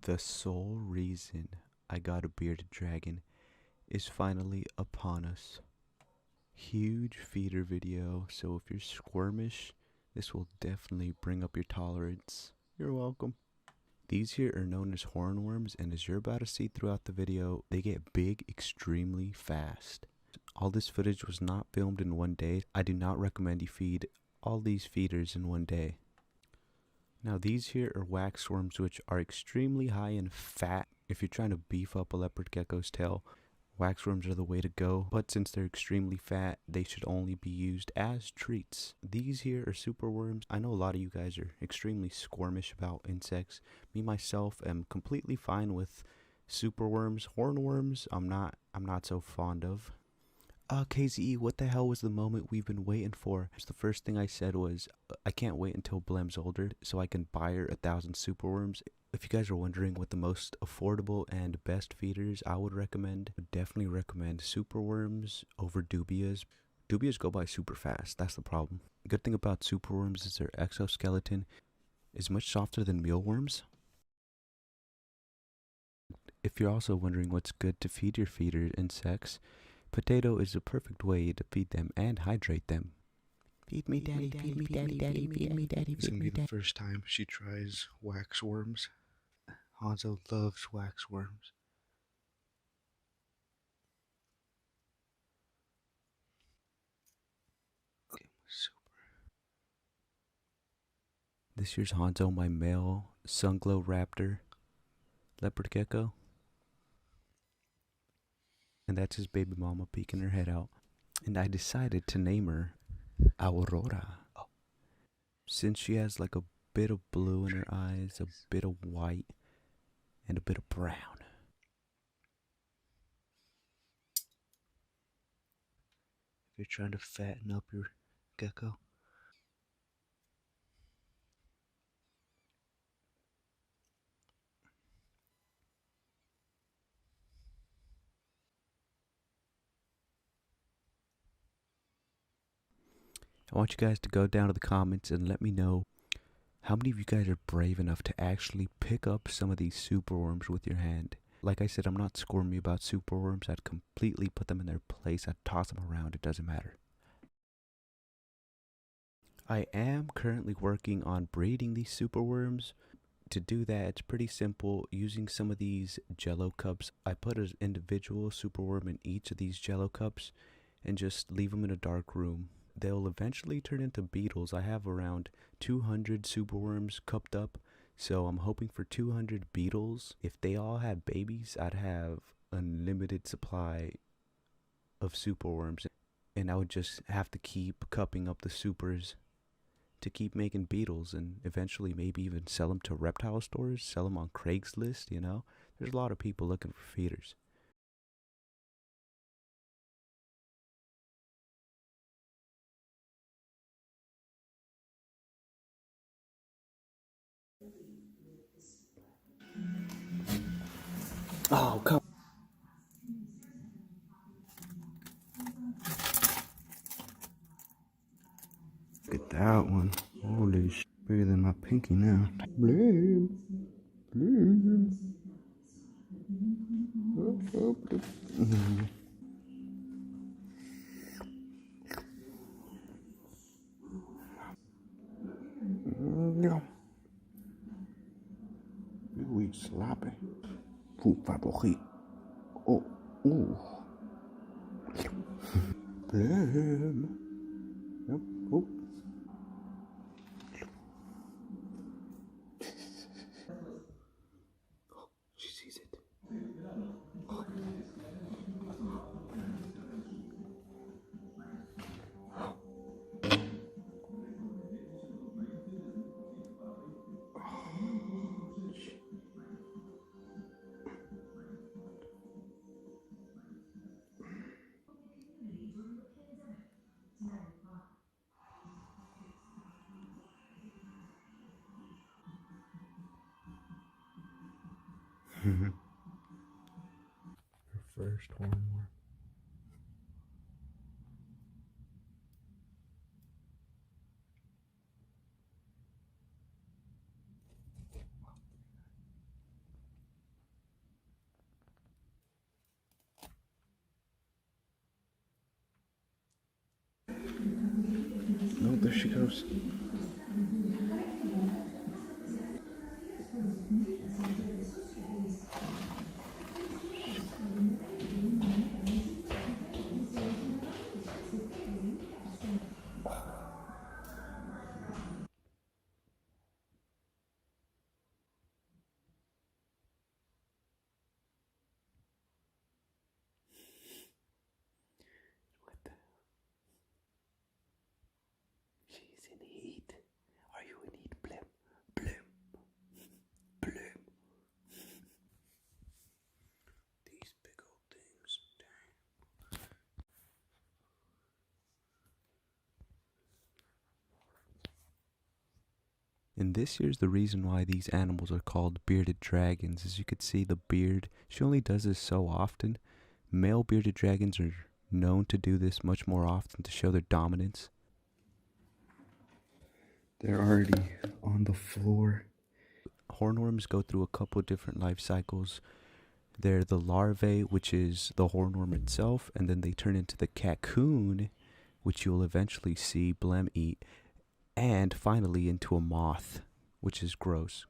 The sole reason I got a bearded dragon is finally upon us. Huge feeder video, so if you're squirmish, this will definitely bring up your tolerance. You're welcome. These here are known as hornworms, and as you're about to see throughout the video, they get big extremely fast. All this footage was not filmed in one day. I do not recommend you feed all these feeders in one day. Now these here are waxworms, which are extremely high in fat. If you're trying to beef up a leopard gecko's tail, waxworms are the way to go, but since they're extremely fat, they should only be used as treats. These here are superworms. I know a lot of you guys are extremely squirmish about insects. Me myself am completely fine with superworms. Hornworms, I'm not so fond of. KZE, what the hell was the moment we've been waiting for? The first thing I said was, I can't wait until Blem's older so I can buy her 1,000 superworms. If you guys are wondering what the most affordable and best feeders I would definitely recommend superworms over dubias. Dubias go by super fast, that's the problem. The good thing about superworms is their exoskeleton is much softer than mealworms. If you're also wondering what's good to feed your feeder insects, potato is the perfect way to feed them and hydrate them. Feed me, daddy, feed me, daddy, daddy, feed me, daddy. It's gonna be the first time she tries waxworms. Hanzo loves waxworms. Okay, super. This year's Hanzo, my male sunglow raptor leopard gecko. And that's his baby mama peeking her head out. And I decided to name her Aurora. Since she has like a bit of blue in her eyes, a bit of white, and a bit of brown. If you're trying to fatten up your gecko, I want you guys to go down to the comments and let me know how many of you guys are brave enough to actually pick up some of these superworms with your hand. Like I said, I'm not squirmy about superworms. I'd completely put them in their place. I'd toss them around. It doesn't matter. I am currently working on breeding these superworms. To do that, it's pretty simple. Using some of these jello cups, I put an individual superworm in each of these jello cups and just leave them in a dark room. They'll eventually turn into beetles. I have around 200 superworms cupped up, so I'm hoping for 200 beetles. If they all had babies, I'd have unlimited supply of superworms, and I would just have to keep cupping up the supers to keep making beetles, and eventually maybe even sell them to reptile stores, sell them on Craigslist, you know? There's a lot of people looking for feeders. Oh, come. look at that one. Holy sh! Bigger than my pinky now. Blame. Blame. Ja. We slapen. Goed, papogie. Oh, oh. Blame. Yep. Oh. She sees it. Her first hornworm. No, there she goes. She's in heat. Are you in heat, Blim? Blim. Blim. These big old things. Dang. And this here's the reason why these animals are called bearded dragons. As you can see, the beard, she only does this so often. Male bearded dragons are known to do this much more often to show their dominance. They're already on the floor. Hornworms go through a couple different life cycles. They're the larvae, which is the hornworm itself, and then they turn into the cocoon, which you'll eventually see Blem eat, and finally into a moth, which is gross.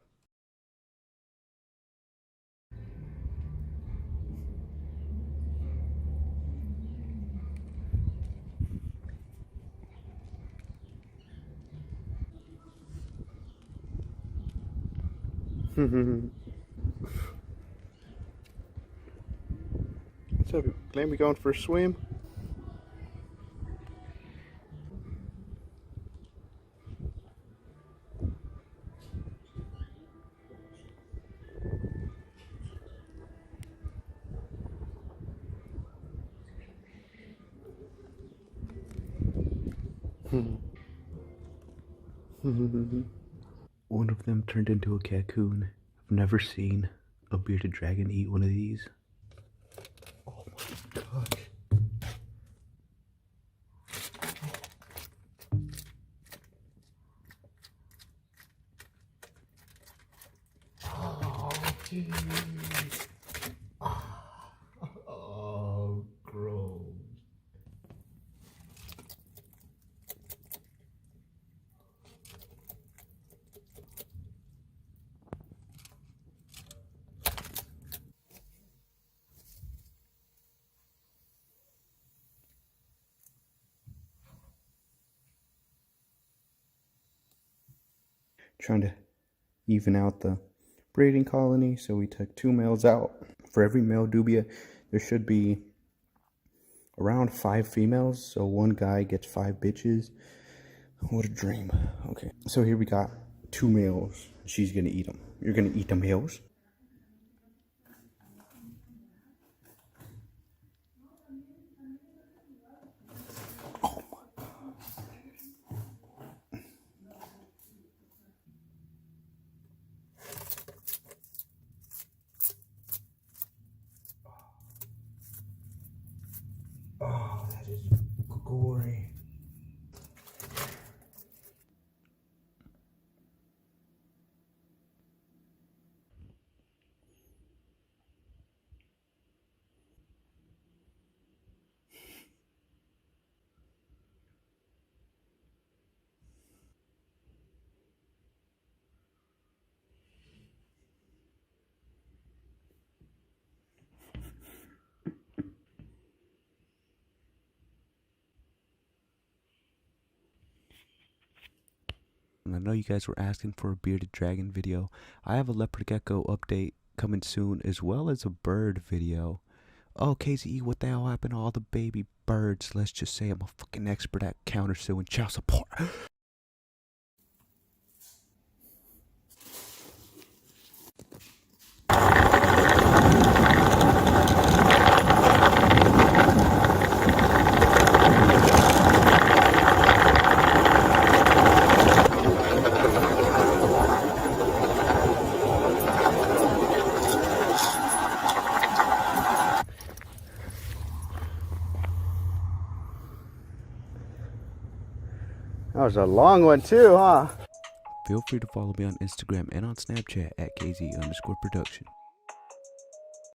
What's up, Glenn? We going for a swim? One of them turned into a cocoon. I've never seen a bearded dragon eat one of these. Oh my gosh. Oh, jeez. Oh, gross. Trying to even out the breeding colony, so we took 2 males out. For every male dubia, there should be around 5 females, so one guy gets 5 bitches. What a dream. Okay, so here we got 2 males. She's gonna eat them. You're gonna eat the males? Oh my. Oh, that is gory. And I know you guys were asking for a bearded dragon video. I have a leopard gecko update coming soon, as well as a bird video. Oh, KZE, what the hell happened to all the baby birds? Let's just say I'm a fucking expert at countersuing child support. That was a long one too, huh? Feel free to follow me on Instagram and on Snapchat at KZ_production.